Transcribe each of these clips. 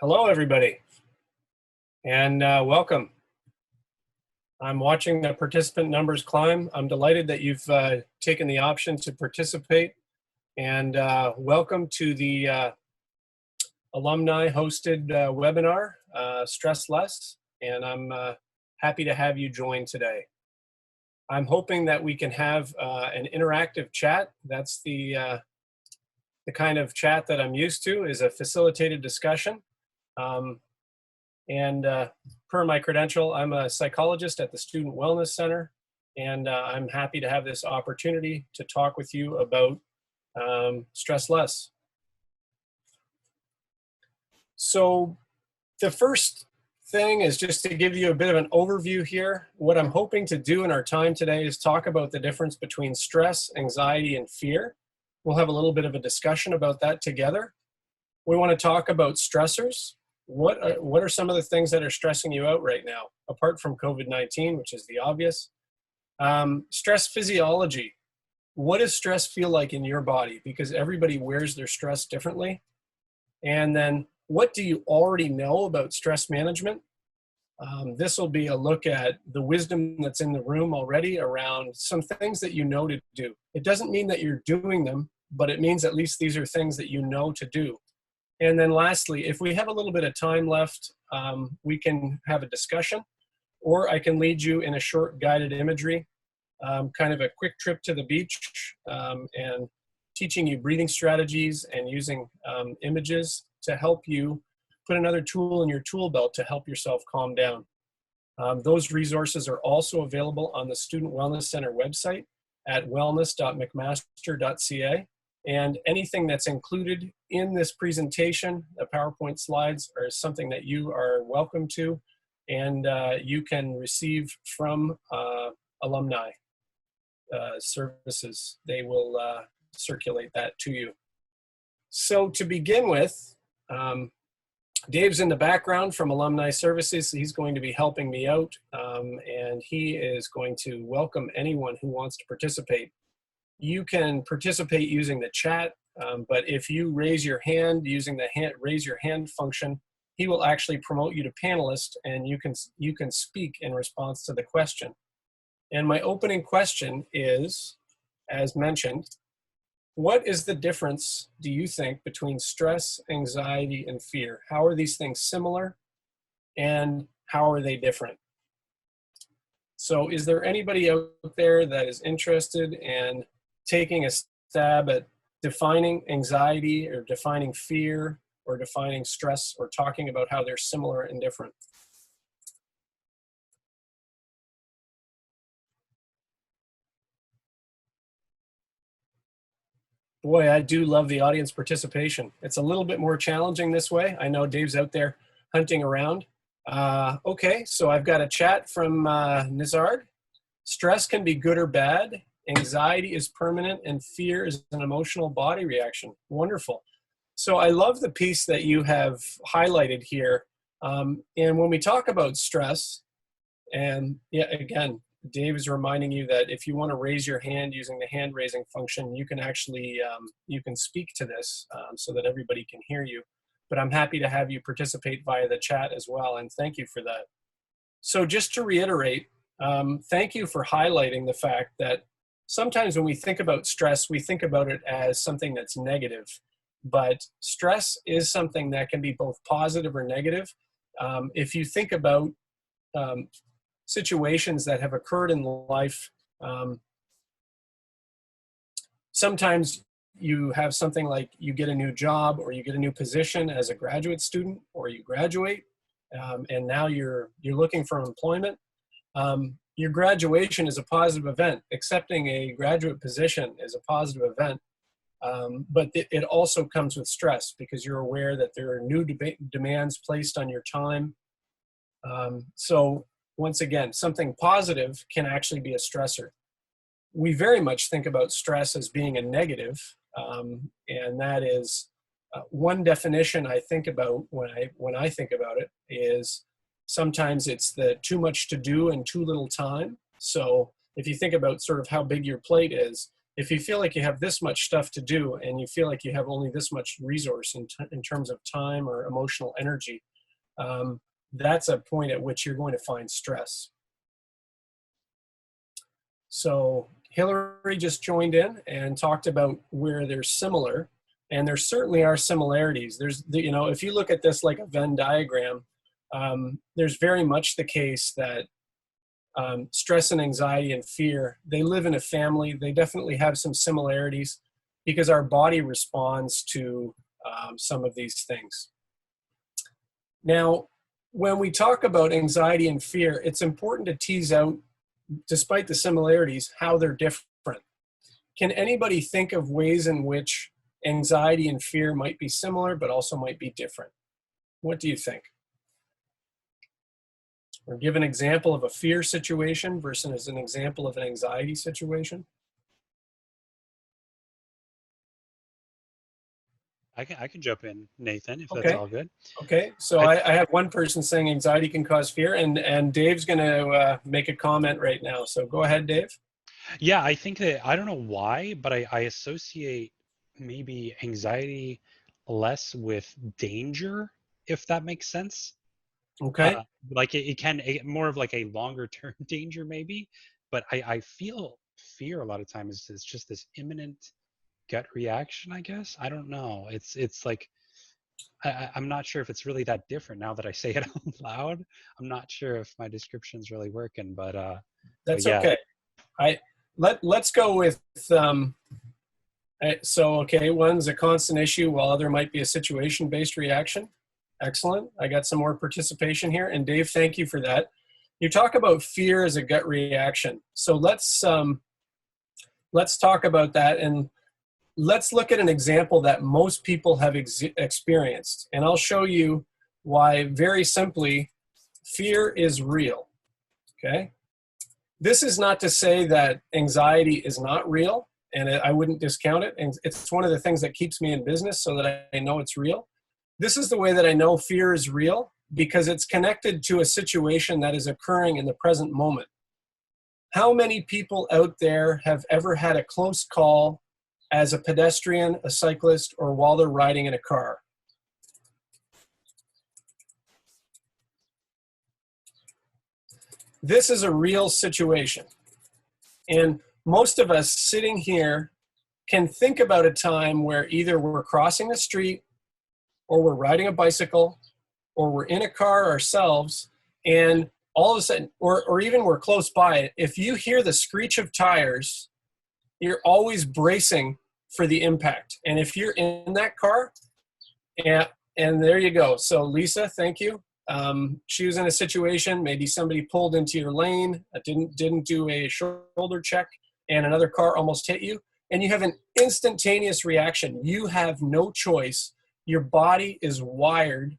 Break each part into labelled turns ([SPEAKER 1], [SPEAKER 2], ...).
[SPEAKER 1] Hello, everybody, and welcome. I'm watching the participant numbers climb. I'm delighted that you've taken the option to participate, and welcome to the alumni-hosted webinar, Stress Less, and I'm happy to have you join today. I'm hoping that we can have an interactive chat. That's the kind of chat that I'm used to, is a facilitated discussion. Per my credential, I'm a psychologist at the Student Wellness Center, and I'm happy to have this opportunity to talk with you about stress less. So the first thing is just to give you a bit of an overview here. What I'm hoping to do in our time today is talk about the difference between stress, anxiety, and fear. We'll have a little bit of a discussion about that together. We want to talk about stressors. What are some of the things that are stressing you out right now, apart from COVID-19, which is the obvious? Stress physiology. What does stress feel like in your body? Because everybody wears their stress differently. And then what do you already know about stress management? This will be a look at the wisdom that's in the room already around some things that you know to do. It doesn't mean that you're doing them, but it means at least these are things that you know to do. And then lastly, if we have a little bit of time left, we can have a discussion, or I can lead you in a short guided imagery, kind of a quick trip to the beach, and teaching you breathing strategies and using images to help you put another tool in your tool belt to help yourself calm down. Those resources are also available on the Student Wellness Center website at wellness.mcmaster.ca. And anything that's included in this presentation, the PowerPoint slides, are something that you are welcome to, and you can receive from alumni services. They will circulate that to you. So to begin with, Dave's in the background from Alumni Services. He's going to be helping me out, and he is going to welcome anyone who wants to participate. You can participate using the chat, but if you raise your hand using the raise your hand function, he will actually promote you to panelist, and you can speak in response to the question. And my opening question is, as mentioned, what is the difference, do you think, between stress, anxiety, and fear? How are these things similar, and how are they different? So is there anybody out there that is interested in taking a stab at defining anxiety or defining fear or defining stress, or talking about how they're similar and different? Boy, I do love the audience participation. It's a little bit more challenging this way. I know Dave's out there hunting around. Okay, so I've got a chat from Nizard. Stress can be good or bad. Anxiety is permanent, and fear is an emotional body reaction. Wonderful. So I love the piece that you have highlighted here. And when we talk about stress, and yeah, again, Dave is reminding you that if you want to raise your hand using the hand raising function, you can actually, you can speak to this so that everybody can hear you. But I'm happy to have you participate via the chat as well, and thank you for that. So just to reiterate, thank you for highlighting the fact that sometimes when we think about stress, we think about it as something that's negative, but stress is something that can be both positive or negative. If you think about situations that have occurred in life, sometimes you have something like you get a new job, or you get a new position as a graduate student, or you graduate, and now you're looking for employment. Your graduation is a positive event. Accepting a graduate position is a positive event, but it also comes with stress, because you're aware that there are new demands placed on your time. So once again, something positive can actually be a stressor. We very much think about stress as being a negative, and that is one definition I think about when I think about it is sometimes it's the too much to do and too little time. So if you think about sort of how big your plate is, If you feel like you have this much stuff to do and you feel like you have only this much resource in terms of time or emotional energy, that's a point at which you're going to find stress. So Hillary just joined in and talked about where they're similar, and there certainly are similarities. There's, you know, if you look at this like a Venn diagram, there's very much the case that stress and anxiety and fear, they live in a family. They definitely have some similarities because our body responds to some of these things. Now, when we talk about anxiety and fear, it's important to tease out, despite the similarities, how they're different. Can anybody think of ways in which anxiety and fear might be similar, but also might be different? What do you think? Or give an example of a fear situation versus an example of an anxiety situation.
[SPEAKER 2] I can jump in, Nathan, if that's
[SPEAKER 1] Okay.
[SPEAKER 2] all good.
[SPEAKER 1] Okay. So I have one person saying anxiety can cause fear, and Dave's going to make a comment right now. So go ahead, Dave.
[SPEAKER 2] Yeah, I think that, I don't know why, but I associate maybe anxiety less with danger, if that makes sense.
[SPEAKER 1] Okay.
[SPEAKER 2] Like it can more of like a longer term danger maybe, but I feel fear a lot of times is just this imminent gut reaction, I guess. I don't know. It's like I'm not sure if it's really that different now that I say it out loud. I'm not sure if my description's really working, but
[SPEAKER 1] That's
[SPEAKER 2] yeah.
[SPEAKER 1] okay. Let's go with so okay, one's a constant issue while other might be a situation-based reaction. Excellent. I got some more participation here, and Dave, thank you for that. You talk about fear as a gut reaction. So let's talk about that, and let's look at an example that most people have experienced, and I'll show you why, very simply, fear is real. Okay. This is not to say that anxiety is not real, and I wouldn't discount it. And it's one of the things that keeps me in business, so that I know it's real. This is the way that I know fear is real, because it's connected to a situation that is occurring in the present moment. How many people out there have ever had a close call as a pedestrian, a cyclist, or while they're riding in a car? This is a real situation. And most of us sitting here can think about a time where either we're crossing the street, or we're riding a bicycle, or we're in a car ourselves, and all of a sudden, or even we're close by it, if you hear the screech of tires, you're always bracing for the impact. And if you're in that car, and there you go. So Lisa, thank you. She was in a situation, maybe somebody pulled into your lane, didn't do a shoulder check, and another car almost hit you, and you have an instantaneous reaction. You have no choice. Your body is wired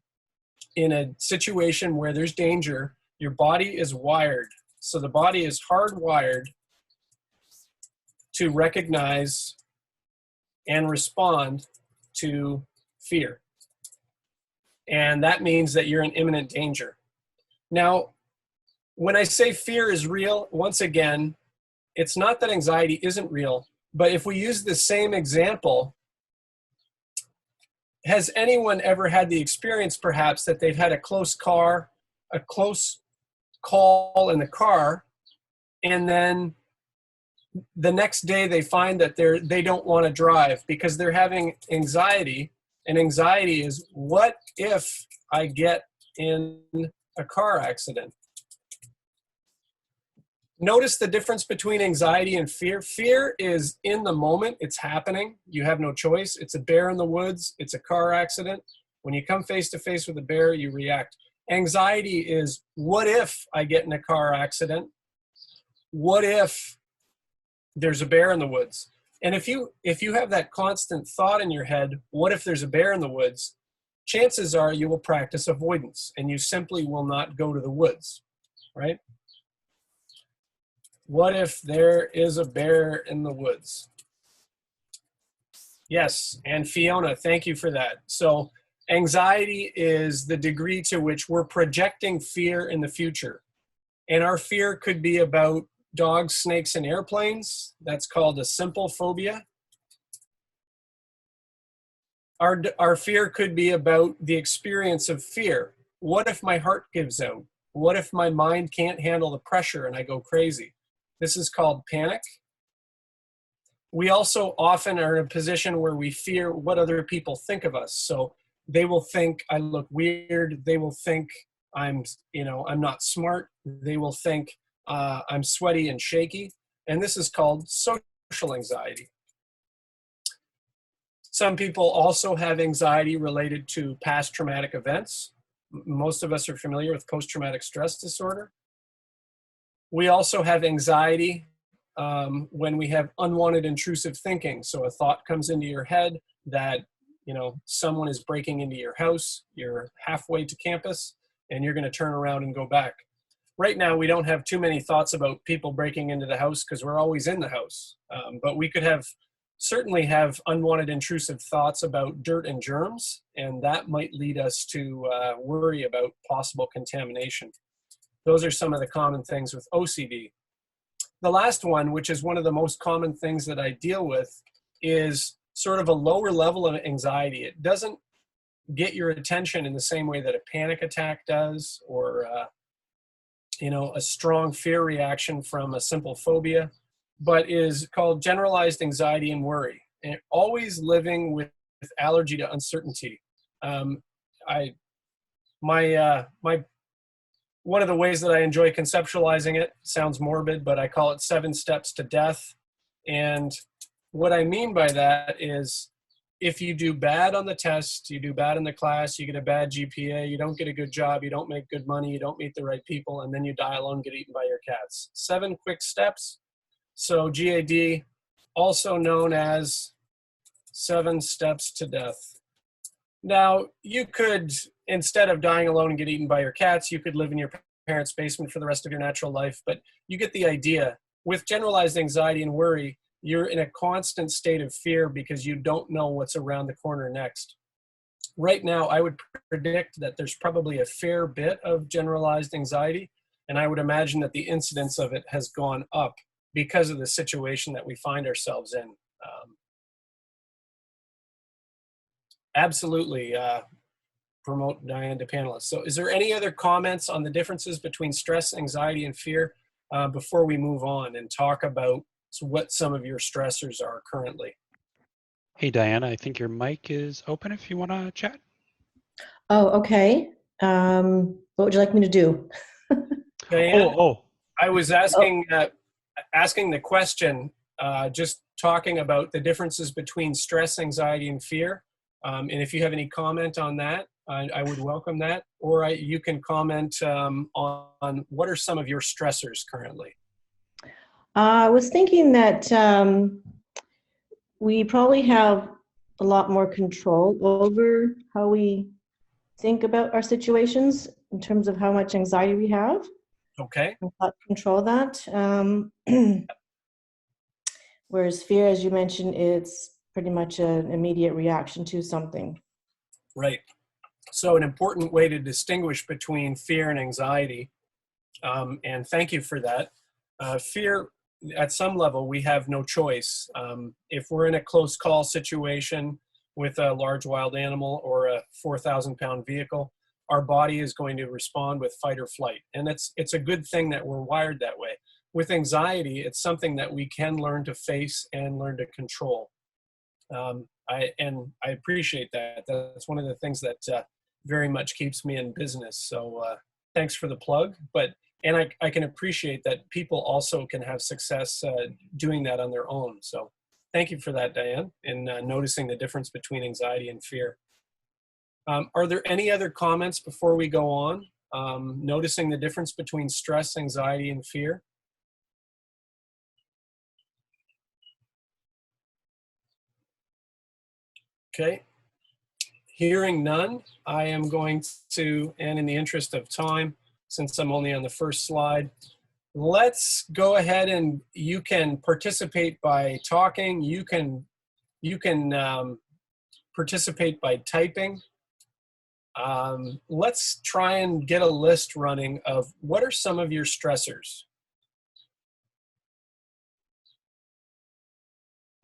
[SPEAKER 1] in a situation where there's danger. Your body is wired. So the body is hardwired to recognize and respond to fear. And that means that you're in imminent danger. Now, when I say fear is real, once again, it's not that anxiety isn't real, but if we use the same example, has anyone ever had the experience perhaps that they've had a close call in the car, and then the next day they find that they don't want to drive because they're having anxiety? And anxiety is, what if I get in a car accident? Notice the difference between anxiety and fear. Fear is in the moment, it's happening. You have no choice. It's a bear in the woods. It's a car accident. When you come face to face with a bear, you react. Anxiety is, what if I get in a car accident? What if there's a bear in the woods? And if you have that constant thought in your head, what if there's a bear in the woods? Chances are you will practice avoidance, and you simply will not go to the woods, right? What if there is a bear in the woods? Yes, and Fiona, thank you for that. So anxiety is the degree to which we're projecting fear in the future. And our fear could be about dogs, snakes, and airplanes. That's called a simple phobia. Our fear could be about the experience of fear. What if my heart gives out? What if my mind can't handle the pressure and I go crazy? This is called panic. We also often are in a position where we fear what other people think of us. So they will think I look weird. They will think I'm not smart. They will think I'm sweaty and shaky. And this is called social anxiety. Some people also have anxiety related to past traumatic events. Most of us are familiar with post-traumatic stress disorder. We also have anxiety when we have unwanted intrusive thinking. So a thought comes into your head that someone is breaking into your house, you're halfway to campus, and you're going to turn around and go back. Right now, we don't have too many thoughts about people breaking into the house because we're always in the house. But we could certainly have unwanted intrusive thoughts about dirt and germs, and that might lead us to worry about possible contamination. Those are some of the common things with OCD. The last one, which is one of the most common things that I deal with, is sort of a lower level of anxiety. It doesn't get your attention in the same way that a panic attack does, or a strong fear reaction from a simple phobia, but is called generalized anxiety and worry. And always living with allergy to uncertainty. One of the ways that I enjoy conceptualizing it sounds morbid, but I call it 7 steps to death. And what I mean by that is, if you do bad on the test, you do bad in the class, you get a bad GPA, you don't get a good job, you don't make good money, you don't meet the right people, and then you die alone, get eaten by your cats. 7 quick steps. So GAD, also known as 7 steps to death. Now, you could, instead of dying alone and get eaten by your cats, you could live in your parents' basement for the rest of your natural life, but you get the idea. With generalized anxiety and worry, you're in a constant state of fear because you don't know what's around the corner next. Right now, I would predict that there's probably a fair bit of generalized anxiety, and I would imagine that the incidence of it has gone up because of the situation that we find ourselves in. Absolutely promote Diane to panelists. So is there any other comments on the differences between stress, anxiety, and fear before we move on and talk about what some of your stressors are currently?
[SPEAKER 2] Hey, Diana, I think your mic is open if you want to chat.
[SPEAKER 3] Oh, okay. What would you like me to do?
[SPEAKER 1] Diane, I was asking the question, just talking about the differences between stress, anxiety, and fear. And if you have any comment on that, I would welcome that. Or you can comment on what are some of your stressors currently.
[SPEAKER 3] I was thinking that we probably have a lot more control over how we think about our situations in terms of how much anxiety we have.
[SPEAKER 1] Okay.
[SPEAKER 3] Control that. Whereas fear, as you mentioned, it's pretty much an immediate reaction to something.
[SPEAKER 1] Right. So an important way to distinguish between fear and anxiety, and thank you for that. Fear, at some level, we have no choice. If we're in a close call situation with a large wild animal or a 4,000-pound vehicle, our body is going to respond with fight or flight. And it's a good thing that we're wired that way. With anxiety, it's something that we can learn to face and learn to control. I appreciate that. That's one of the things that very much keeps me in business. So thanks for the plug. And I can appreciate that people also can have success doing that on their own. So thank you for that, Diane, in noticing the difference between anxiety and fear. Are there any other comments before we go on? Noticing the difference between stress, anxiety, and fear? Okay. Hearing none, I am going to, and in the interest of time, since I'm only on the first slide, let's go ahead and you can participate by talking. You can participate by typing. Let's try and get a list running of what are some of your stressors.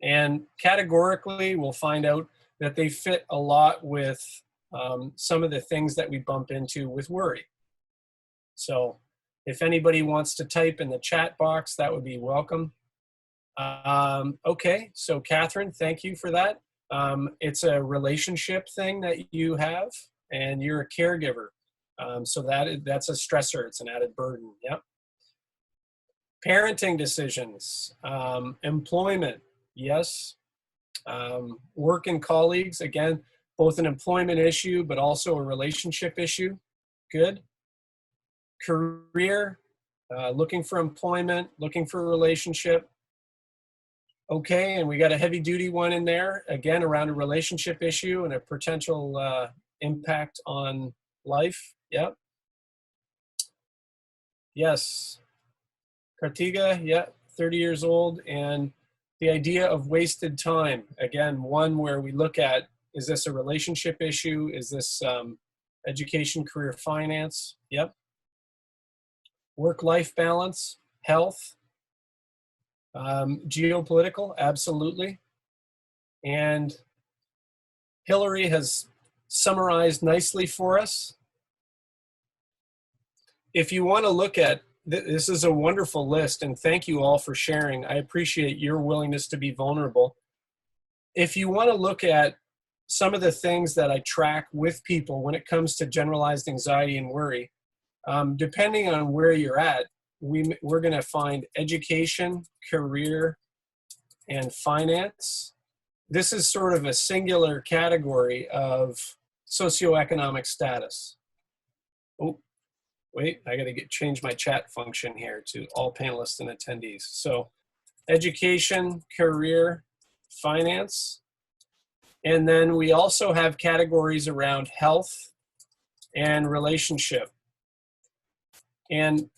[SPEAKER 1] And categorically, we'll find out that they fit a lot with some of the things that we bump into with worry. So if anybody wants to type in the chat box, that would be welcome. Okay, so Catherine, thank you for that. It's a relationship thing that you have, and you're a caregiver. So that's a stressor. It's an added burden. Yep. Parenting decisions, employment, yes. Work and colleagues, again, both an employment issue, but also a relationship issue. Good. Career, looking for employment, looking for a relationship. Okay, and we got a heavy duty one in there, again, around a relationship issue and a potential impact on life. Yep. Yes. Kartiga, yeah, 30 years old. And the idea of wasted time, again, one where we look at, is this a relationship issue? Is this education, career, finance? Yep. Work-life balance, health, geopolitical, absolutely. And Hillary has summarized nicely for us. If you want to look at, this is a wonderful list, and thank you all for sharing. I appreciate your willingness to be vulnerable. If you want to look at some of the things that I track with people when it comes to generalized anxiety and worry, depending on where you're at, we're going to find education, career, and finance. This is sort of a singular category of socioeconomic status. Oh, wait, I got to change my chat function here to all panelists and attendees. So education, career, finance. And then we also have categories around health and relationship. And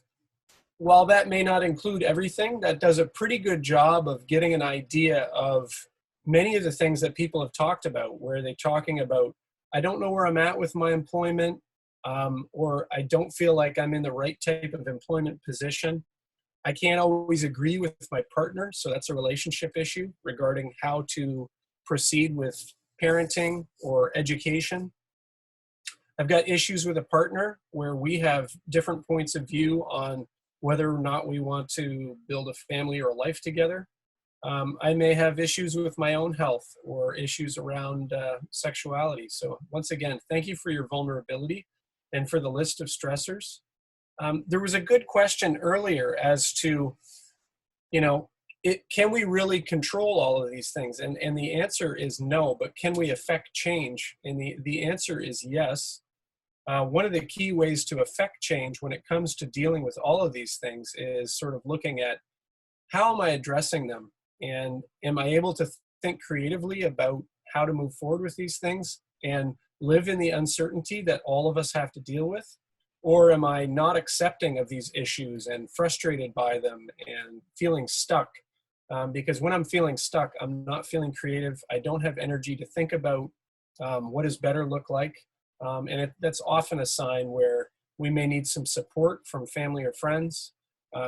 [SPEAKER 1] while that may not include everything, that does a pretty good job of getting an idea of many of the things that people have talked about, where they're talking about, I don't know where I'm at with my employment, or I don't feel like I'm in the right type of employment position. I can't always agree with my partner, so that's a relationship issue regarding how to proceed with parenting or education. I've got issues with a partner where we have different points of view on whether or not we want to build a family or a life together. I may have issues with my own health or issues around sexuality. So once again, thank you for your vulnerability and for the list of stressors. There was a good question earlier as to, can we really control all of these things? And the answer is no, but can we affect change? And the answer is yes. One of the key ways to affect change when it comes to dealing with all of these things is sort of looking at, how am I addressing them? And am I able to think creatively about how to move forward with these things and live in the uncertainty that all of us have to deal with? Or am I not accepting of these issues and frustrated by them and feeling stuck? Because when I'm feeling stuck, I'm not feeling creative. I don't have energy to think about what does better look like. And that's often a sign where we may need some support from family or friends.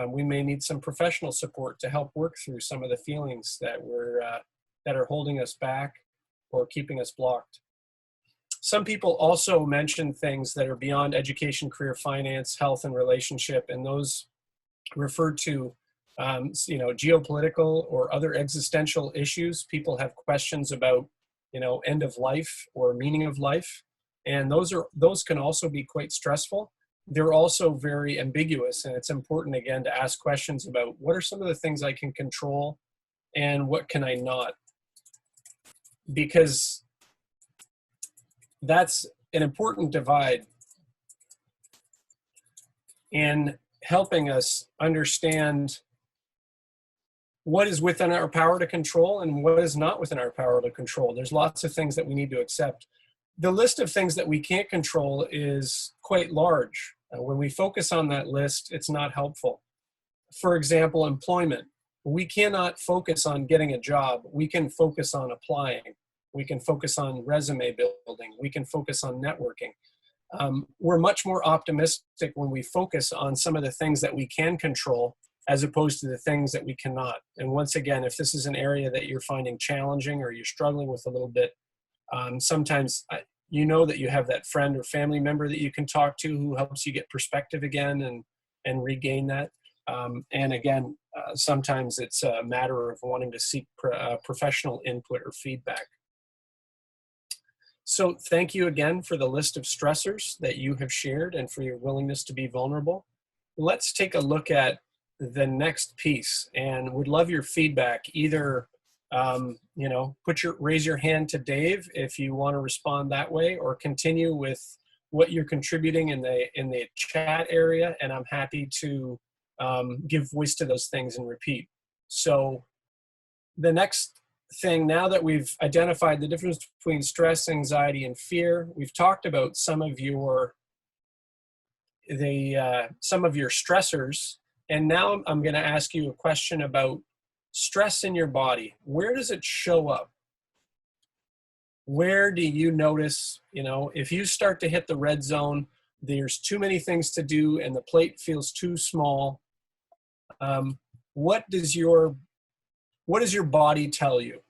[SPEAKER 1] We may need some professional support to help work through some of the feelings that that are holding us back or keeping us blocked. Some people also mention things that are beyond education, career, finance, health, and relationship, and those refer to geopolitical or other existential issues. People have questions about end of life or meaning of life, and those can also be quite stressful. They're also very ambiguous, and it's important, again, to ask questions about what are some of the things I can control and what can I not? Because that's an important divide in helping us understand what is within our power to control and what is not within our power to control. There's lots of things that we need to accept. The list of things that we can't control is quite large. When we focus on that list, it's not helpful. For example, employment. We cannot focus on getting a job. We can focus on applying. We can focus on resume building. We can focus on networking. We're much more optimistic when we focus on some of the things that we can control as opposed to the things that we cannot. And once again, if this is an area that you're finding challenging or you're struggling with a little bit, sometimes you know that you have that friend or family member that you can talk to who helps you get perspective again and regain that. And again, sometimes it's a matter of wanting to seek professional input or feedback. So thank you again for the list of stressors that you have shared and for your willingness to be vulnerable. Let's take a look at the next piece, and would love your feedback. Either you know, raise your hand to Dave if you want to respond that way, or continue with what you're contributing in the chat area, and I'm happy to give voice to those things and repeat. So the next thing, now that we've identified the difference between stress, anxiety, and fear, we've talked about some of your stressors, and now I'm going to ask you a question about stress in your body. Where does it show up? Where do you notice, you know, if you start to hit the red zone, there's too many things to do and the plate feels too small, what does your body tell you?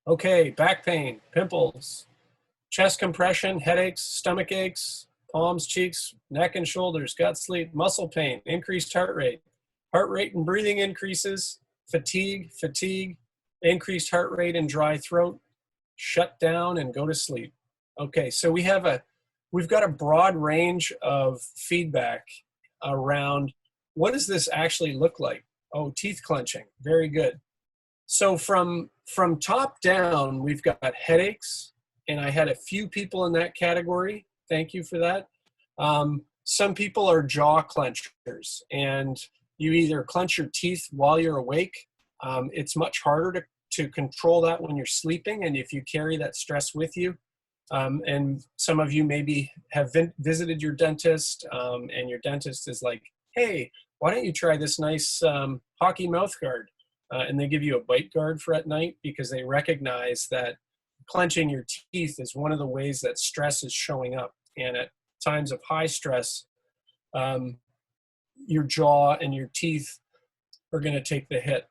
[SPEAKER 1] Okay, back pain, pimples, chest compression, headaches, stomach aches, palms, cheeks, neck and shoulders, gut sleep, muscle pain, increased heart rate and breathing increases, fatigue, increased heart rate and dry throat, shut down and go to sleep. Okay, so we've got a broad range of feedback around what does this actually look like? Oh, teeth clenching, very good. So from top down, we've got headaches, and I had a few people in that category. Thank you for that. Some people are jaw clenchers, and you either clench your teeth while you're awake. It's much harder to control that when you're sleeping, and if you carry that stress with you. And some of you maybe have visited your dentist, and your dentist is like, hey, why don't you try this nice hockey mouth guard? And they give you a bite guard for at night because they recognize that clenching your teeth is one of the ways that stress is showing up. And at times of high stress, your jaw and your teeth are going to take the hit.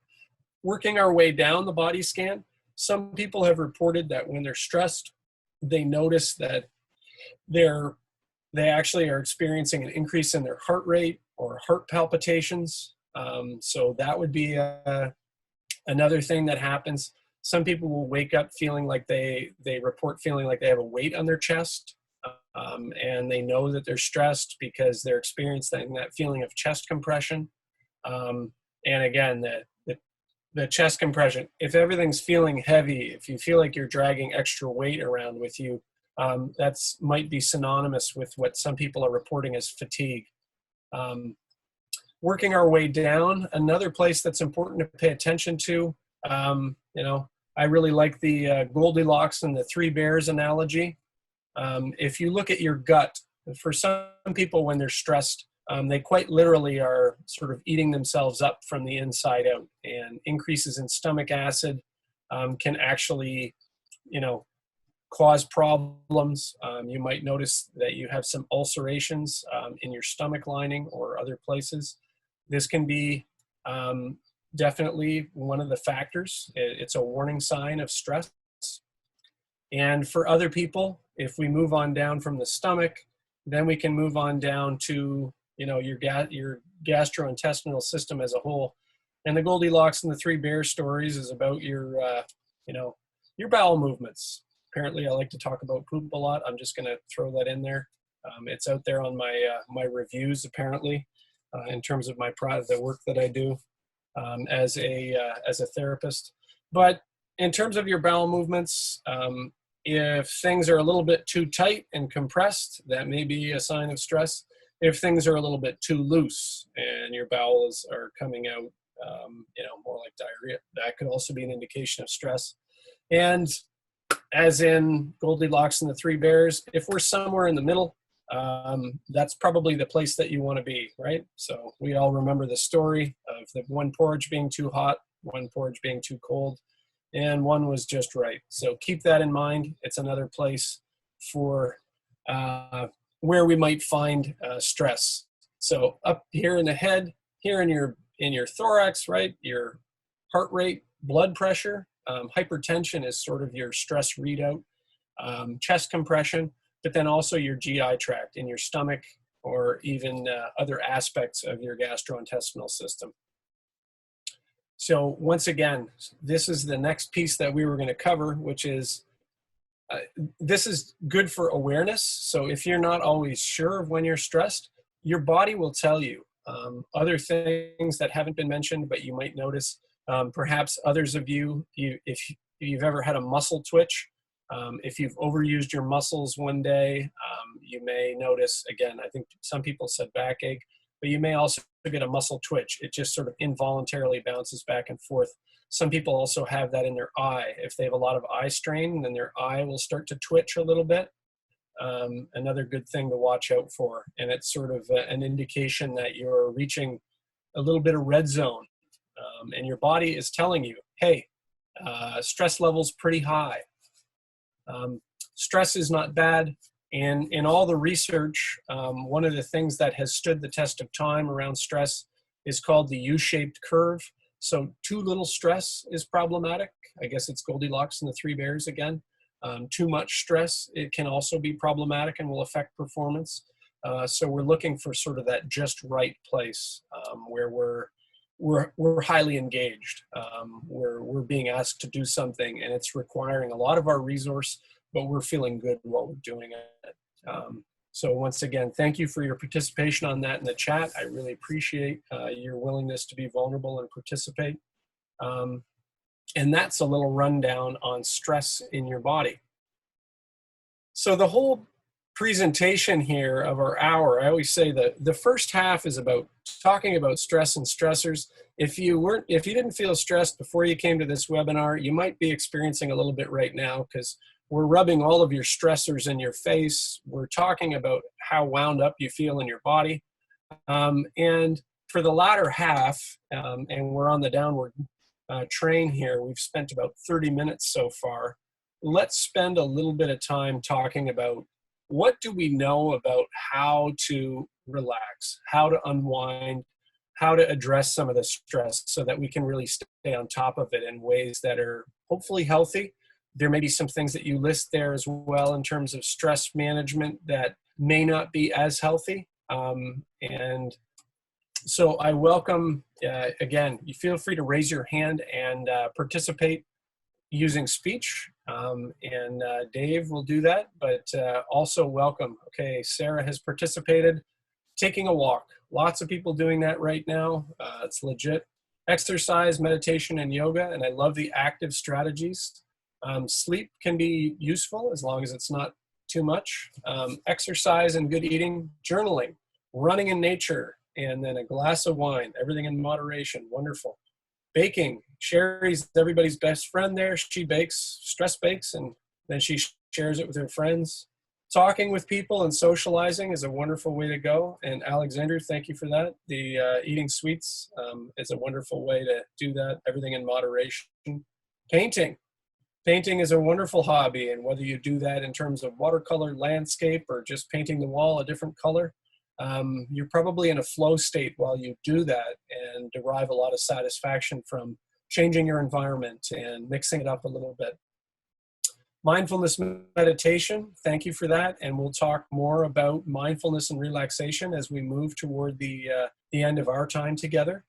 [SPEAKER 1] Working our way down the body scan, some people have reported that when they're stressed, they notice that they actually are experiencing an increase in their heart rate or heart palpitations. So that would be another thing that happens. Some people will wake up feeling like they report feeling like they have a weight on their chest, and they know that they're stressed because they're experiencing that feeling of chest compression. And again, the chest compression, if everything's feeling heavy, if you feel like you're dragging extra weight around with you, that's might be synonymous with what some people are reporting as fatigue. Working our way down, another place that's important to pay attention to, you know, I really like the Goldilocks and the three bears analogy. If you look at your gut, for some people when they're stressed, they quite literally are sort of eating themselves up from the inside out, and increases in stomach acid can actually, you know, cause problems. You might notice that you have some ulcerations in your stomach lining or other places. This can be definitely one of the factors. It's a warning sign of stress. And for other people, if we move on down from the stomach, then we can move on down to, you know, your gastrointestinal system as a whole. And the Goldilocks and the three bear stories is about your, you know, your bowel movements. Apparently, I like to talk about poop a lot. I'm just going to throw that in there. It's out there on my my reviews, apparently, in terms of the work that I do as a therapist. But in terms of your bowel movements, if things are a little bit too tight and compressed, that may be a sign of stress. If things are a little bit too loose and your bowels are coming out, you know, more like diarrhea, that could also be an indication of stress. And as in Goldilocks and the three bears, if we're somewhere in the middle, that's probably the place that you want to be, right? So we all remember the story of the one porridge being too hot, one porridge being too cold, and one was just right. So keep that in mind. It's another place for where we might find stress. So up here in the head, here in your thorax, right? Your heart rate, blood pressure, hypertension is sort of your stress readout, chest compression, but then also your GI tract in your stomach, or even other aspects of your gastrointestinal system. So once again, this is the next piece that we were going to cover, which is this is good for awareness. So if you're not always sure of when you're stressed, your body will tell you. Other things that haven't been mentioned, but you might notice, perhaps others of you, if you've ever had a muscle twitch, if you've overused your muscles one day, you may notice, again, I think some people said backache, but you may also get a muscle twitch. It just sort of involuntarily bounces back and forth. Some people also have that in their eye. If they have a lot of eye strain, then their eye will start to twitch a little bit. Another good thing to watch out for. And it's sort of an indication that you're reaching a little bit of red zone. And your body is telling you, hey, stress level's pretty high. Stress is not bad. And in all the research, one of the things that has stood the test of time around stress is called the U-shaped curve. So too little stress is problematic. I guess it's Goldilocks and the Three Bears again. Too much stress, it can also be problematic and will affect performance. So we're looking for sort of that just right place where we're highly engaged. We're being asked to do something and it's requiring a lot of our resource, but we're feeling good while we're doing it. So once again, thank you for your participation on that in the chat. I really appreciate your willingness to be vulnerable and participate. And that's a little rundown on stress in your body. So the whole presentation here of our hour, I always say that the first half is about talking about stress and stressors. If you didn't feel stressed before you came to this webinar, you might be experiencing a little bit right now, because we're rubbing all of your stressors in your face. We're talking about how wound up you feel in your body. And for the latter half, and we're on the downward train here, we've spent about 30 minutes so far. Let's spend a little bit of time talking about what do we know about how to relax, how to unwind, how to address some of the stress so that we can really stay on top of it in ways that are hopefully healthy. There may be some things that you list there as well in terms of stress management that may not be as healthy. And so I welcome, again, you feel free to raise your hand and participate using speech. And Dave will do that, but also welcome. Okay, Sarah has participated. Taking a walk. Lots of people doing that right now. It's legit. Exercise, meditation, and yoga, and I love the active strategies. Sleep can be useful as long as it's not too much. Exercise and good eating, journaling, running in nature, and then a glass of wine, everything in moderation, wonderful. Baking, Sherry's everybody's best friend there. She bakes, stress bakes, and then she shares it with her friends. Talking with people and socializing is a wonderful way to go. And Alexander, thank you for that. The eating sweets is a wonderful way to do that, everything in moderation. Painting. Painting is a wonderful hobby, and whether you do that in terms of watercolor, landscape, or just painting the wall a different color, you're probably in a flow state while you do that and derive a lot of satisfaction from changing your environment and mixing it up a little bit. Mindfulness meditation, thank you for that, and we'll talk more about mindfulness and relaxation as we move toward the end of our time together.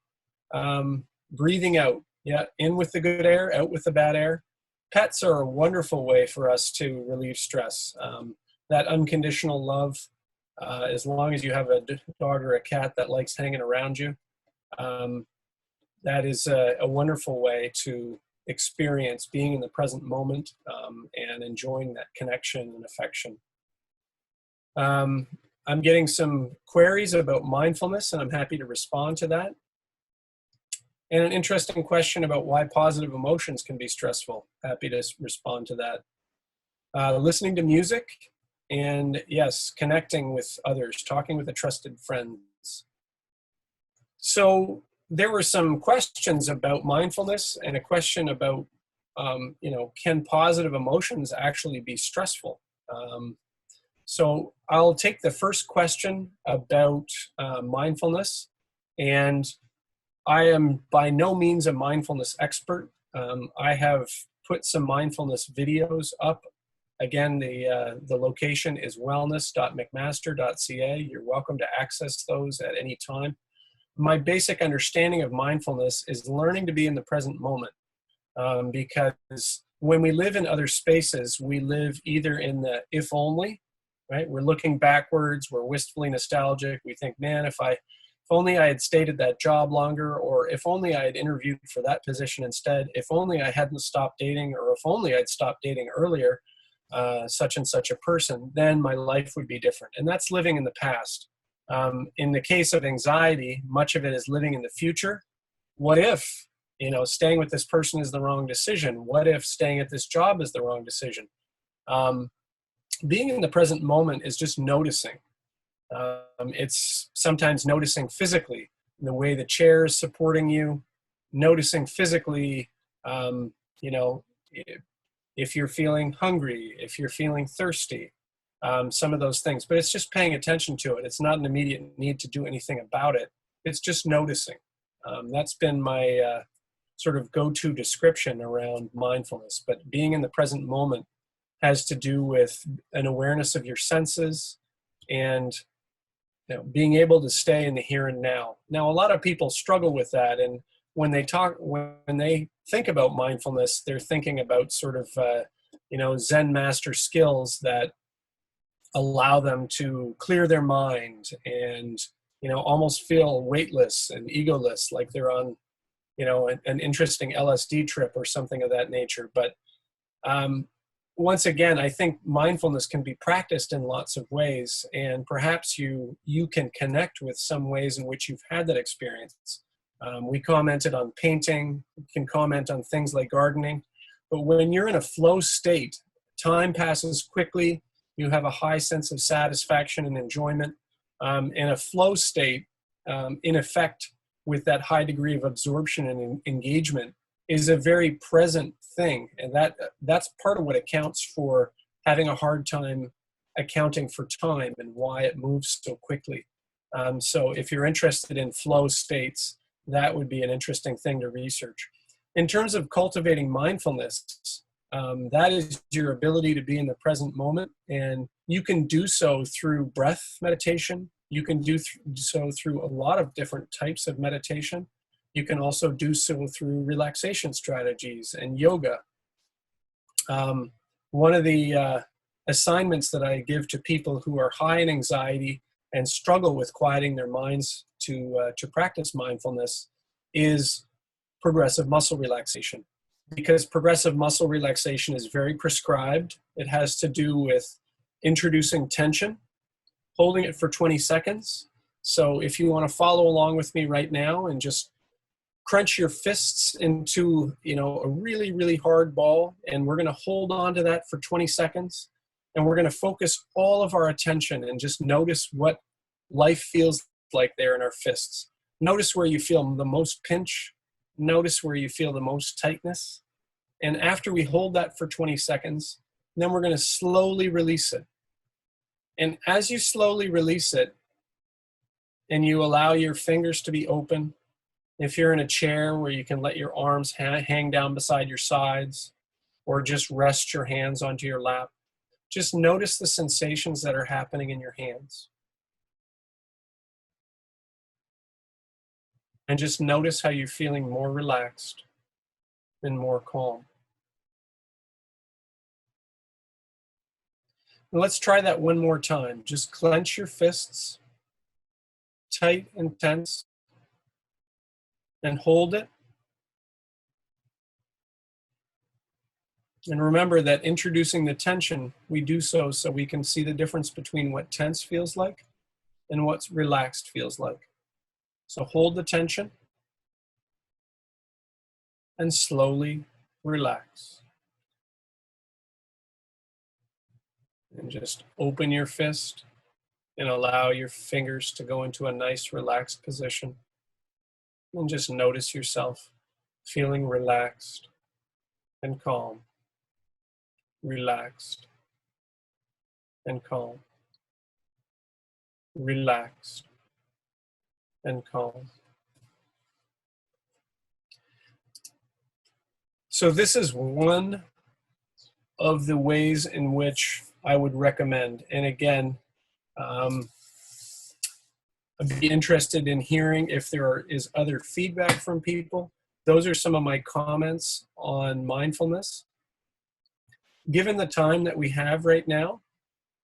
[SPEAKER 1] Breathing out, yeah, in with the good air, out with the bad air. Pets are a wonderful way for us to relieve stress. That unconditional love, as long as you have a dog or a cat that likes hanging around you, that is a wonderful way to experience being in the present moment and enjoying that connection and affection. I'm getting some queries about mindfulness, and I'm happy to respond to that. And an interesting question about why positive emotions can be stressful. Happy to respond to that. Listening to music, and yes, connecting with others, talking with a trusted friends. So there were some questions about mindfulness and a question about, can positive emotions actually be stressful? So I'll take the first question about mindfulness, and I am by no means a mindfulness expert. I have put some mindfulness videos up. Again, the location is wellness.mcmaster.ca. You're welcome to access those at any time. My basic understanding of mindfulness is learning to be in the present moment, because when we live in other spaces, we live either in the if only, right? We're looking backwards, we're wistfully nostalgic. We think, man, if only I had stayed at that job longer, or if only I had interviewed for that position instead, if only I hadn't stopped dating, or if only I'd stopped dating earlier, such and such a person, then my life would be different. And that's living in the past. In the case of anxiety, much of it is living in the future. What if, staying with this person is the wrong decision? What if staying at this job is the wrong decision? Being in the present moment is just noticing. It's sometimes noticing physically the way the chair is supporting you, noticing physically, if you're feeling hungry, if you're feeling thirsty, some of those things. But it's just paying attention to it. It's not an immediate need to do anything about it. It's just noticing. That's been my sort of go-to description around mindfulness. But being in the present moment has to do with an awareness of your senses and being able to stay in the here and now. Now, a lot of people struggle with that, and when they think about mindfulness, they're thinking about sort of Zen master skills that allow them to clear their mind and almost feel weightless and egoless, like they're on an interesting LSD trip or something of that nature. But once again, I think mindfulness can be practiced in lots of ways, and perhaps you can connect with some ways in which you've had that experience. We commented on painting, we can comment on things like gardening, but when you're in a flow state, time passes quickly, you have a high sense of satisfaction and enjoyment. In a flow state, in effect, with that high degree of absorption and engagement, is a very present thing, and that's part of what accounts for having a hard time accounting for time and why it moves so quickly. So if you're interested in flow states, that would be an interesting thing to research. In terms of cultivating mindfulness, that is your ability to be in the present moment, and you can do so through breath meditation. You can do so through a lot of different types of meditation. You can also do so through relaxation strategies and yoga. One of the assignments that I give to people who are high in anxiety and struggle with quieting their minds to practice mindfulness is progressive muscle relaxation. Because progressive muscle relaxation is very prescribed. It has to do with introducing tension, holding it for 20 seconds. So if you want to follow along with me right now and just crunch your fists into a really, really hard ball, and we're going to hold on to that for 20 seconds, and we're going to focus all of our attention and just notice what life feels like there in our fists. Notice where you feel the most pinch. Notice where you feel the most tightness. And after we hold that for 20 seconds, then we're going to slowly release it. And as you slowly release it and you allow your fingers to be open, if you're in a chair where you can let your arms hang down beside your sides, or just rest your hands onto your lap, just notice the sensations that are happening in your hands. And just notice how you're feeling more relaxed and more calm. And let's try that one more time. Just clench your fists, tight and tense, and hold it. And remember that introducing the tension, we do so we can see the difference between what tense feels like and what relaxed feels like. So hold the tension and slowly relax. And just open your fist and allow your fingers to go into a nice relaxed position. And just notice yourself feeling relaxed and calm. Relaxed and calm. relaxed, and calm. So this is one of the ways in which I would recommend. And again, I'd be interested in hearing if there is other feedback from people. Those are some of my comments on mindfulness. Given the time that we have right now,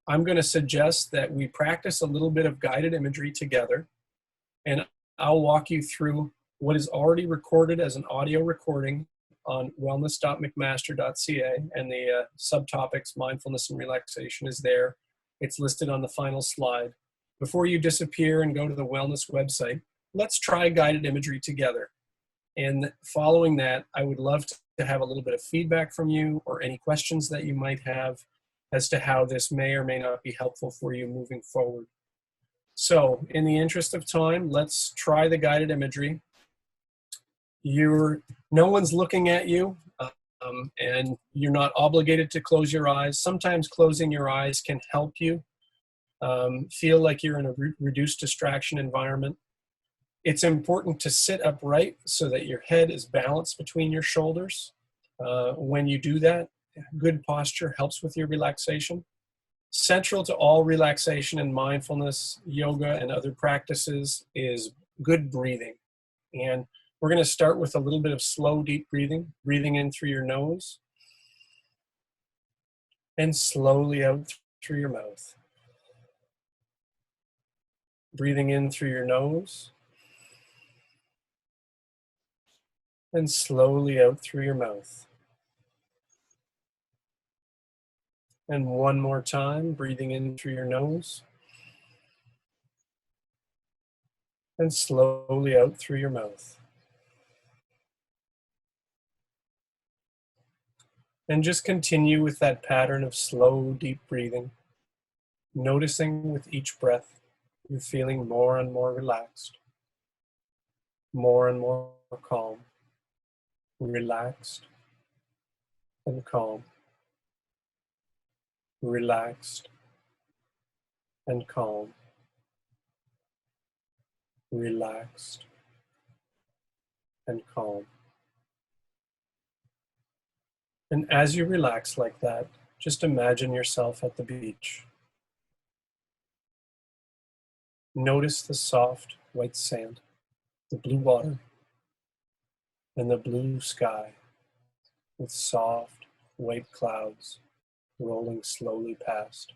[SPEAKER 1] I'm going to suggest that we practice a little bit of guided imagery together, and I'll walk you through what is already recorded as an audio recording on wellness.mcmaster.ca, and the subtopics mindfulness and relaxation is there. It's listed on the final slide. Before you disappear and go to the wellness website, let's try guided imagery together. And following that, I would love to have a little bit of feedback from you or any questions that you might have as to how this may or may not be helpful for you moving forward. So in the interest of time, let's try the guided imagery. No one's looking at you, and you're not obligated to close your eyes. Sometimes closing your eyes can help you feel like you're in a reduced distraction environment. It's important to sit upright so that your head is balanced between your shoulders. When you do that, good posture helps with your relaxation. Central to all relaxation and mindfulness, yoga, and other practices is good breathing. And we're going to start with a little bit of slow, deep breathing, breathing in through your nose and slowly out through your mouth. Breathing in through your nose and slowly out through your mouth. And one more time, breathing in through your nose and slowly out through your mouth. And just continue with that pattern of slow, deep breathing, noticing with each breath you're feeling more and more relaxed, more and more calm, relaxed and calm, relaxed and calm, relaxed and calm. And as you relax like that, just imagine yourself at the beach. Notice the soft white sand, the blue water, and the blue sky with soft white clouds rolling slowly past.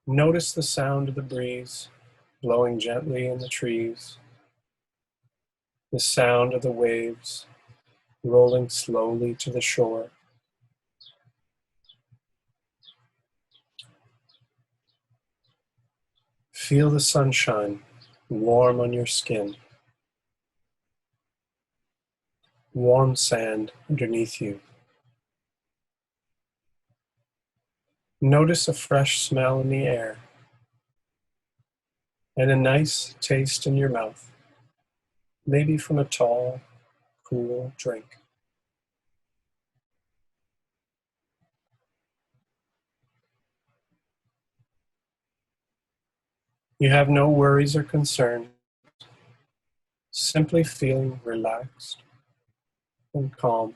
[SPEAKER 1] Notice the sound of the breeze blowing gently in the trees, the sound of the waves rolling slowly to the shore. Feel the sunshine warm on your skin, warm sand underneath you. Notice a fresh smell in the air and a nice taste in your mouth, maybe from a tall, cool drink. You have no worries or concerns, simply feeling relaxed and calm,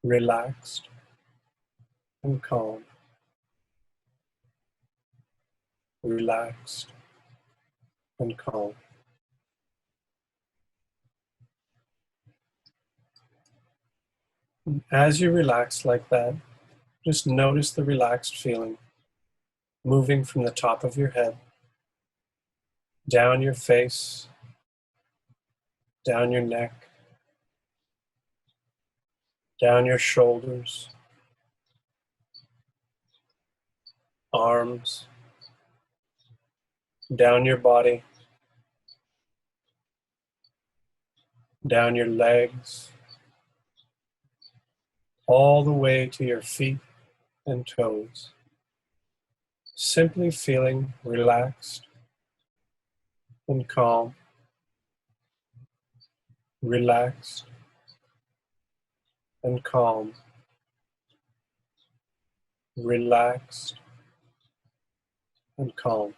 [SPEAKER 1] relaxed and calm, relaxed and calm. As you relax like that, just notice the relaxed feeling moving from the top of your head, down your face, down your neck, down your shoulders, arms, down your body, down your legs, all the way to your feet and toes. Simply feeling relaxed and calm, relaxed and calm, relaxed and calm.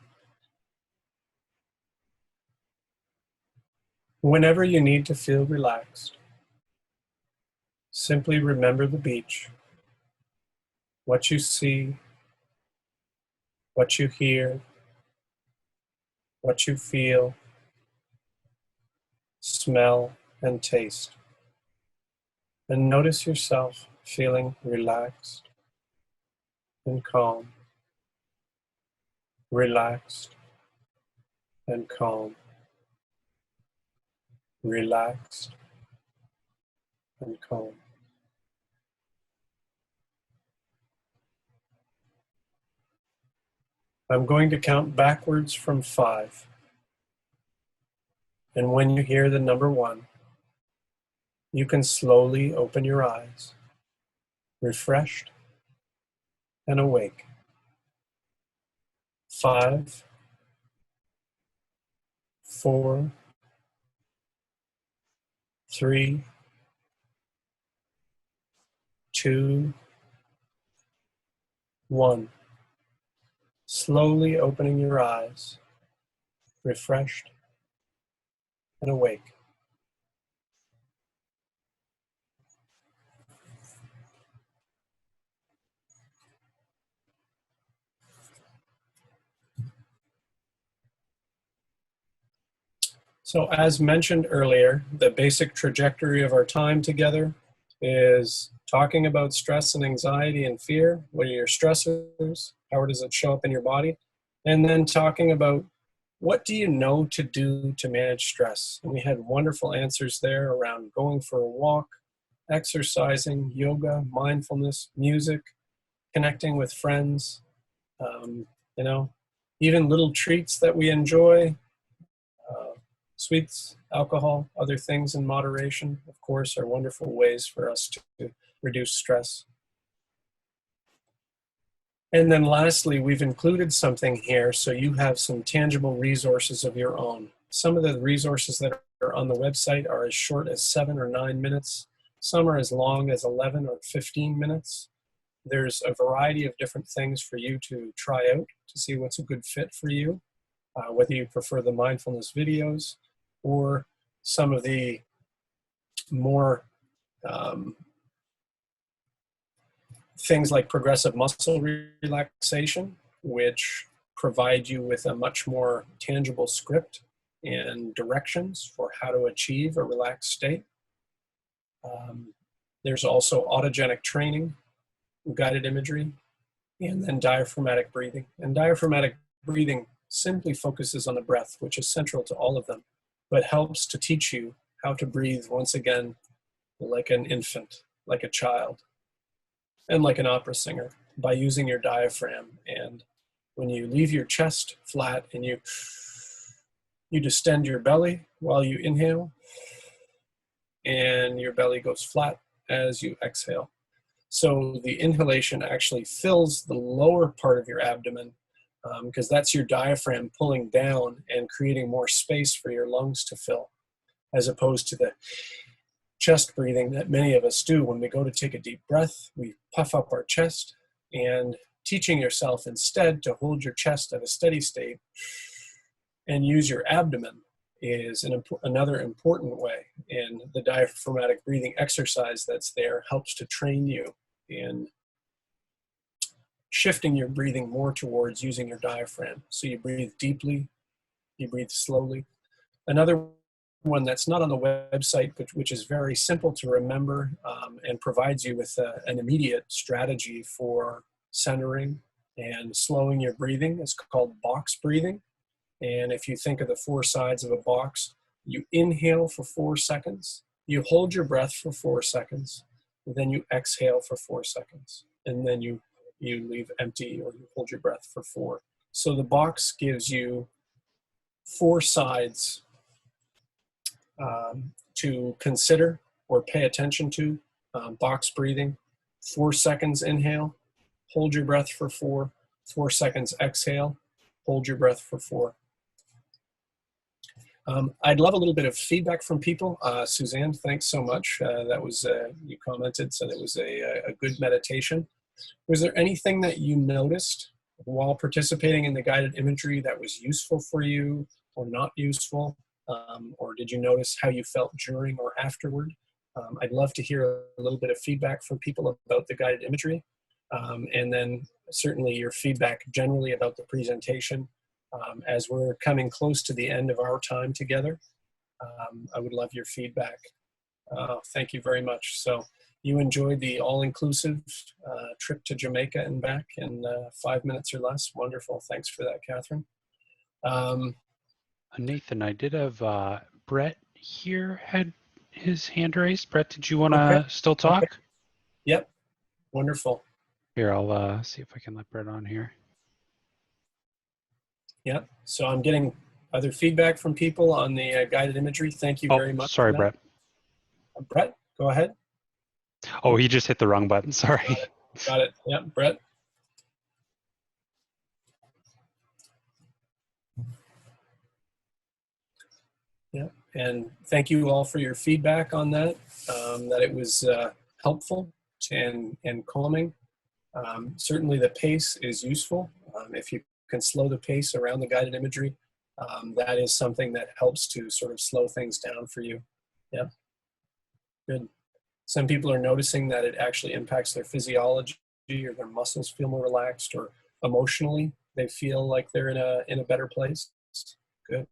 [SPEAKER 1] Whenever you need to feel relaxed, simply remember the beach, what you see, what you hear, what you feel, smell, and taste. And notice yourself feeling relaxed and calm, relaxed and calm, relaxed and calm. I'm going to count backwards from 5. And when you hear the number 1, you can slowly open your eyes, refreshed and awake. 5, 4, 3, 2, 1. Slowly opening your eyes, refreshed and awake. So as mentioned earlier, the basic trajectory of our time together is talking about stress and anxiety and fear. What are your stressors? How does it show up in your body? And then talking about what do you know to do to manage stress? And we had wonderful answers there around going for a walk, exercising, yoga, mindfulness, music, connecting with friends, you know, even little treats that we enjoy, sweets, alcohol, other things in moderation, of course, are wonderful ways for us to reduce stress. And then lastly, we've included something here so you have some tangible resources of your own. Some of the resources that are on the website are as short as 7 or 9 minutes. Some are as long as 11 or 15 minutes. There's a variety of different things for you to try out to see what's a good fit for you, whether you prefer the mindfulness videos or some of the more things like progressive muscle relaxation, which provide you with a much more tangible script and directions for how to achieve a relaxed state. There's also autogenic training, guided imagery, and then diaphragmatic breathing. And diaphragmatic breathing simply focuses on the breath, which is central to all of them, but helps to teach you how to breathe once again like an infant, like a child, and like an opera singer by using your diaphragm. And when you leave your chest flat and you distend your belly while you inhale, and your belly goes flat as you exhale. So the inhalation actually fills the lower part of your abdomen because that's your diaphragm pulling down and creating more space for your lungs to fill, as opposed to the chest breathing that many of us do when we go to take a deep breath. We puff up our chest, and teaching yourself instead to hold your chest at a steady state and use your abdomen is another important way. And the diaphragmatic breathing exercise that's there helps to train you in shifting your breathing more towards using your diaphragm. So you breathe deeply, you breathe slowly. Another one that's not on the website, but which is very simple to remember and provides you with an immediate strategy for centering and slowing your breathing, is called box breathing. And if you think of the 4 sides of a box, you inhale for 4 seconds, you hold your breath for 4 seconds, then you exhale for 4 seconds, and then you leave empty or you hold your breath for 4. So the box gives you 4 sides to consider or pay attention to. Box breathing, 4 seconds inhale, hold your breath for 4, 4 seconds exhale, hold your breath for 4. I'd love a little bit of feedback from people. Suzanne, thanks so much. That was, you commented, said it was a good meditation. Was there anything that you noticed while participating in the guided imagery that was useful for you or not useful? Or did you notice how you felt during or afterward? I'd love to hear a little bit of feedback from people about the guided imagery. And then certainly your feedback generally about the presentation. As we're coming close to the end of our time together, I would love your feedback. Thank you very much. So you enjoyed the all-inclusive trip to Jamaica and back in 5 minutes or less. Wonderful. Thanks for that, Catherine.
[SPEAKER 2] Nathan, I did have Brett here had his hand raised. Brett, did you want to
[SPEAKER 1] Okay.
[SPEAKER 2] still talk?
[SPEAKER 1] Okay. Yep. Wonderful.
[SPEAKER 2] Here, I'll see if I can let Brett on here.
[SPEAKER 1] Yeah, so I'm getting other feedback from people on the guided imagery. Thank you very much.
[SPEAKER 2] Sorry, Brett.
[SPEAKER 1] Brett, go ahead.
[SPEAKER 2] Oh, he just hit the wrong button. Sorry.
[SPEAKER 1] Got it. Yeah, Brett. Yeah, and thank you all for your feedback on that, that it was helpful and calming. Certainly the pace is useful. If you can slow the pace around the guided imagery, that is something that helps to sort of slow things down for you. Yeah, good. Some people are noticing that it actually impacts their physiology, or their muscles feel more relaxed, or emotionally they feel like they're in a better place. Good.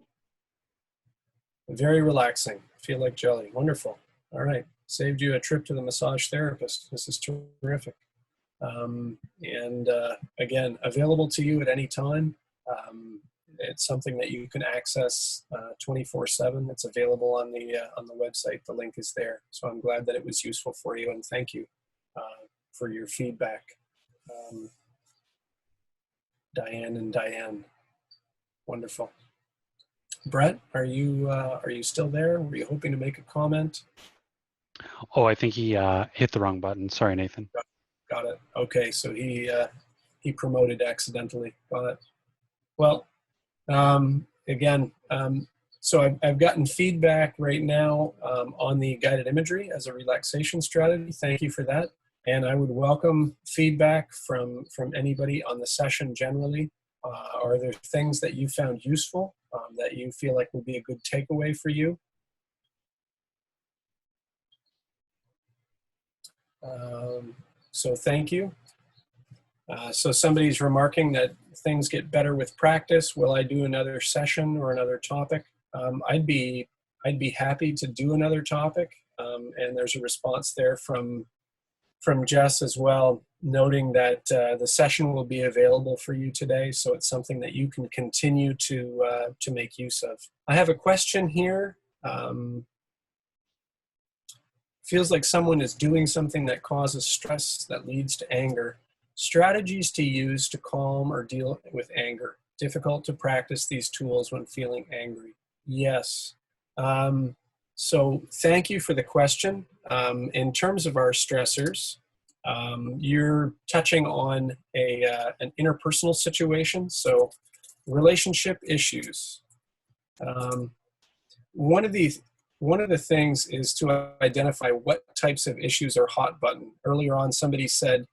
[SPEAKER 1] Very relaxing. Feel like jelly. Wonderful. All right. Saved you a trip to the massage therapist. This is terrific. Again, available to you at any time. It's something that you can access 24/7. It's available on the website. The link is there. So I'm glad that it was useful for you, and thank you for your feedback, Diane and Diane. Wonderful. Brett, are you still there? Were you hoping to make a comment?
[SPEAKER 2] Oh, I think he hit the wrong button. Sorry, Nathan.
[SPEAKER 1] Got it. Okay, so he promoted accidentally. Got it. Well, again, so I've gotten feedback right now on the guided imagery as a relaxation strategy. Thank you for that. And I would welcome feedback from anybody on the session generally. Are there things that you found useful that you feel like would be a good takeaway for you? So thank you. So somebody's remarking that things get better with practice. Will I do another session or another topic? I'd be happy to do another topic. And there's a response there from Jess as well, noting that the session will be available for you today. So it's something that you can continue to make use of. I have a question here. Feels like someone is doing something that causes stress that leads to anger. Strategies to use to calm or deal with anger. Difficult to practice these tools when feeling angry. Yes. So thank you for the question. In terms of our stressors, you're touching on an interpersonal situation. So relationship issues. One of the things is to identify what types of issues are hot button. Earlier on, somebody said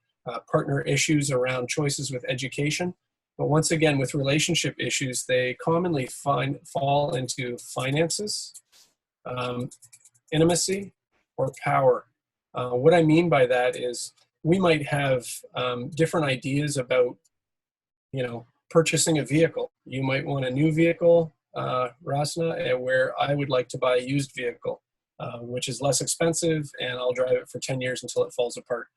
[SPEAKER 1] partner issues around choices with education. But once again, with relationship issues, they commonly fall into finances, intimacy, or power. What I mean by that is we might have different ideas about, purchasing a vehicle. You might want a new vehicle, Rasna, where I would like to buy a used vehicle, which is less expensive, and I'll drive it for 10 years until it falls apart.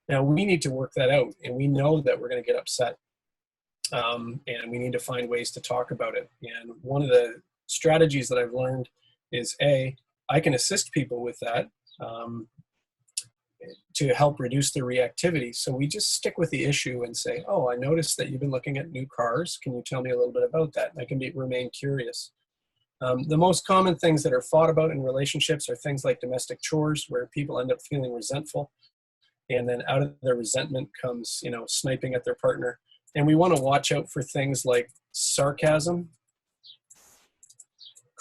[SPEAKER 1] Now, we need to work that out, and we know that we're going to get upset, and we need to find ways to talk about it. And one of the strategies that I've learned is, I can assist people with that to help reduce the reactivity. So we just stick with the issue and say, oh, I noticed that you've been looking at new cars. Can you tell me a little bit about that? And I can remain curious. The most common things that are fought about in relationships are things like domestic chores, where people end up feeling resentful. And then out of their resentment comes, sniping at their partner. And we want to watch out for things like sarcasm,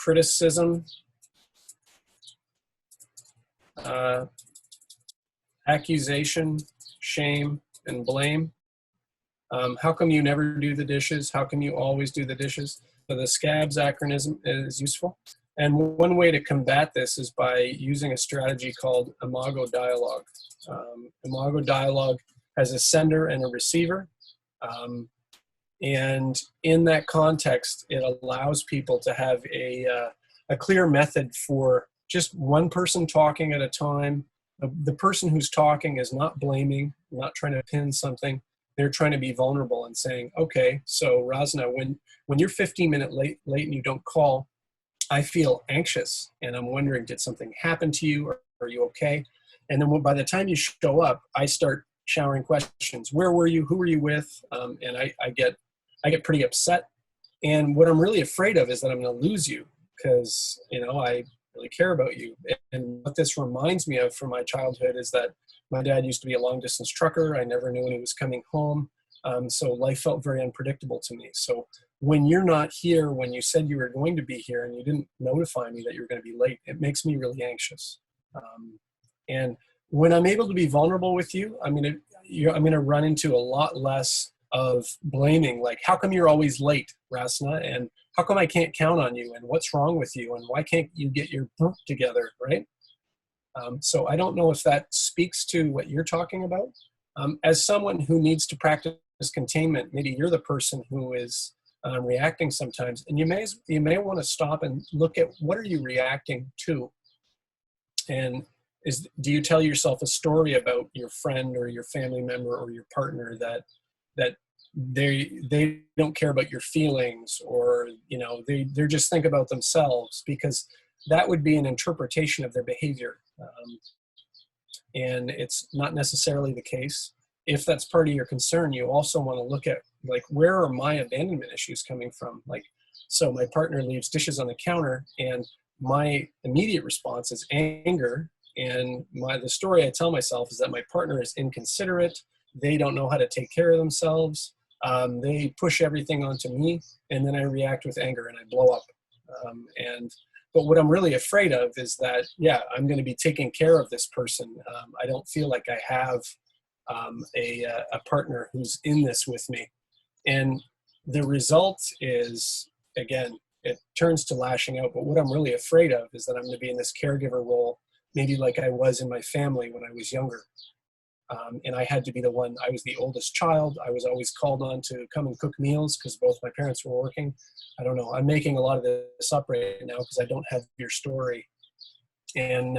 [SPEAKER 1] criticism, accusation, shame, and blame. How come you never do the dishes? How come you always do the dishes? So the SCABS acronym is useful. And one way to combat this is by using a strategy called imago dialogue. Imago dialogue has a sender and a receiver. And in that context, it allows people to have a clear method for just one person talking at a time. The person who's talking is not blaming, not trying to pin something. They're trying to be vulnerable and saying, okay, so Rasna, when you're 15 minutes late and you don't call, I feel anxious and I'm wondering, did something happen to you, or are you okay? And then by the time you show up, I start showering questions. Where were you? Who were you with? And I get pretty upset. And what I'm really afraid of is that I'm going to lose you because, I really care about you. And what this reminds me of from my childhood is that my dad used to be a long distance trucker. I never knew when he was coming home. So life felt very unpredictable to me. So when you're not here, when you said you were going to be here and you didn't notify me that you were going to be late, it makes me really anxious. And when I'm able to be vulnerable with you, I'm going to run into a lot less of blaming, like, how come you're always late, Rasna? And how come I can't count on you? And what's wrong with you? And why can't you get your book together, right? So I don't know if that speaks to what you're talking about. As someone who needs to practice containment, maybe you're the person who is reacting sometimes, and you may want to stop and look at what are you reacting to, and do you tell yourself a story about your friend or your family member or your partner that they don't care about your feelings, or they just think about themselves, because that would be an interpretation of their behavior. And it's not necessarily the case. If that's part of your concern, you also want to look at, like, where are my abandonment issues coming from? Like, so my partner leaves dishes on the counter and my immediate response is anger. And the story I tell myself is that my partner is inconsiderate. They don't know how to take care of themselves. They push everything onto me, and then I react with anger and I blow up. But what I'm really afraid of is that, I'm going to be taking care of this person. I don't feel like I have a partner who's in this with me. And the result is, again, it turns to lashing out. But what I'm really afraid of is that I'm going to be in this caregiver role, maybe like I was in my family when I was younger. And I had to be the one. I was the oldest child. I was always called on to come and cook meals because both my parents were working. I don't know. I'm making a lot of this up right now because I don't have your story. And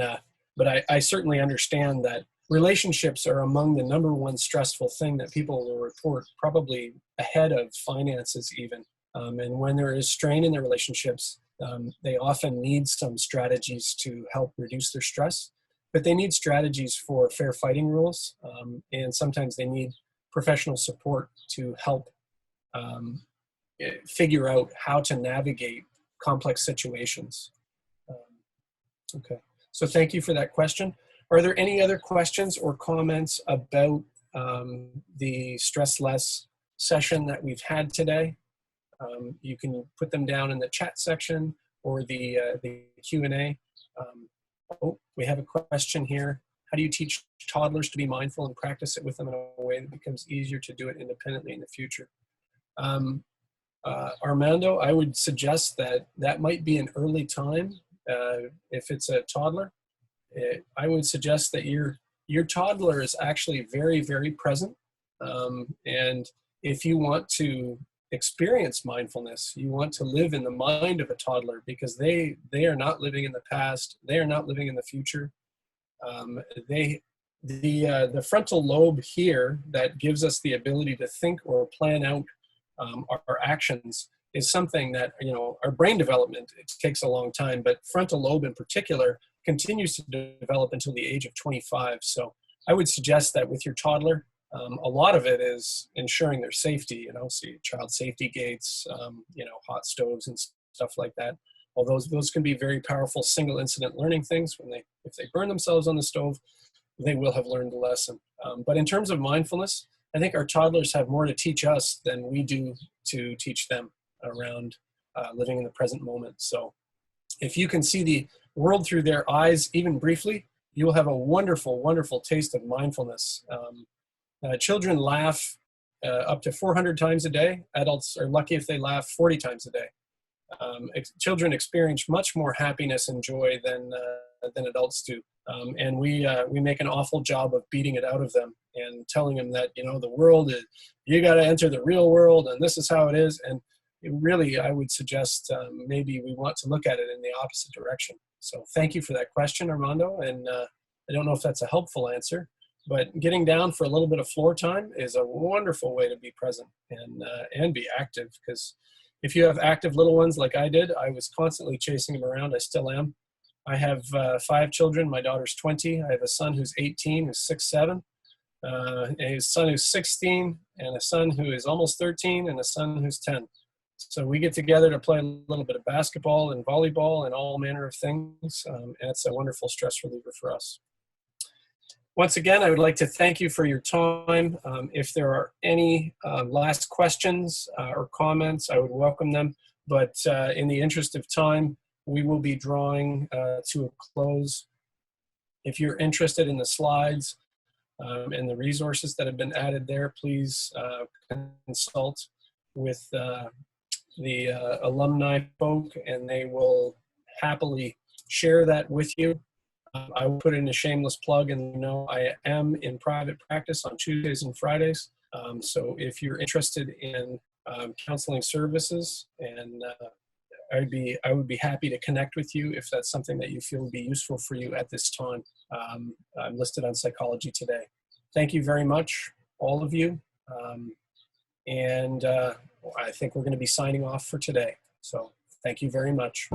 [SPEAKER 1] but I certainly understand that relationships are among the number one stressful thing that people will report, probably ahead of finances even. And when there is strain in their relationships, they often need some strategies to help reduce their stress. But they need strategies for fair fighting rules, and sometimes they need professional support to help figure out how to navigate complex situations. Okay, so thank you for that question. Are there any other questions or comments about the Stress Less session that we've had today? You can put them down in the chat section or the Q&A. Oh, we have a question here. How do you teach toddlers to be mindful and practice it with them in a way that becomes easier to do it independently in the future? Armando, I would suggest that might be an early time. If it's a toddler, I would suggest that your toddler is actually very, very present. And if you want to experience mindfulness, you want to live in the mind of a toddler, because they are not living in the past, they are not living in the future. The frontal lobe here that gives us the ability to think or plan out our actions is something that, our brain development, it takes a long time, but frontal lobe in particular continues to develop until the age of 25. So I would suggest that with your toddler, a lot of it is ensuring their safety, so child safety gates, hot stoves and stuff like that. Although those can be very powerful single incident learning things. If they burn themselves on the stove, they will have learned the lesson. But in terms of mindfulness, I think our toddlers have more to teach us than we do to teach them around living in the present moment. So if you can see the world through their eyes, even briefly, you will have a wonderful, wonderful taste of mindfulness. Children laugh up to 400 times a day. Adults are lucky if they laugh 40 times a day. Children experience much more happiness and joy than adults do. And we make an awful job of beating it out of them and telling them that, you know, the world is, you got to enter the real world and this is how it is. And really, I would suggest maybe we want to look at it in the opposite direction. So thank you for that question, Armando. And I don't know if that's a helpful answer, but getting down for a little bit of floor time is a wonderful way to be present and be active. Because if you have active little ones like I did, I was constantly chasing them around. I still am. I have 5 children. My daughter's 20. I have a son who's 18, who's 6'7", a son who's 16, and a son who is almost 13, and a son who's 10. So we get together to play a little bit of basketball and volleyball and all manner of things, and it's a wonderful stress reliever for us. Once again, I would like to thank you for your time. If there are any last questions or comments, I would welcome them. But in the interest of time, we will be drawing to a close. If you're interested in the slides and the resources that have been added there, please consult with the alumni folk, and they will happily share that with you. I will put in a shameless plug, and you know I am in private practice on Tuesdays and Fridays. So if you're interested in counseling services, and I would be happy to connect with you if that's something that you feel would be useful for you at this time. I'm listed on Psychology Today. Thank you very much, all of you. And I think we're going to be signing off for today. So thank you very much.